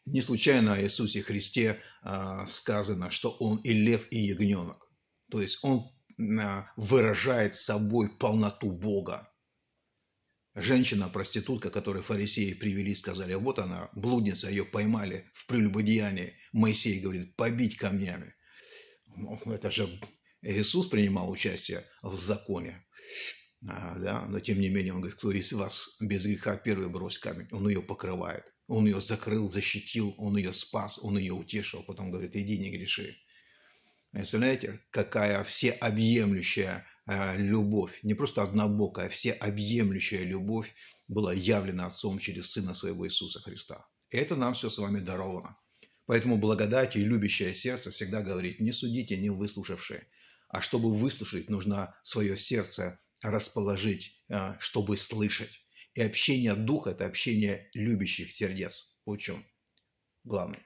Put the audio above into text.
Не случайно о Иисусе Христе сказано, что Он и лев, и ягненок. То есть Он выражает собой полноту Бога. Женщина-проститутка, которую фарисеи привели, сказали: вот она, блудница, ее поймали в прелюбодеянии. Моисей говорит: побить камнями. Ну, это же Иисус принимал участие в законе. Да? Но тем не менее он говорит: кто из вас без греха первый брось камень? Он ее покрывает. Он ее закрыл, защитил, он ее спас, он ее утешил. Потом говорит: иди, не греши. Представляете, какая всеобъемлющая любовь, не просто однобокая, а всеобъемлющая любовь была явлена Отцом через Сына Своего Иисуса Христа. И это нам все с вами даровано. Поэтому благодать и любящее сердце всегда говорит: не судите, не выслушавшие. А чтобы выслушать, нужно свое сердце расположить, чтобы слышать. И общение Духа – это общение любящих сердец. Вот в чем главное.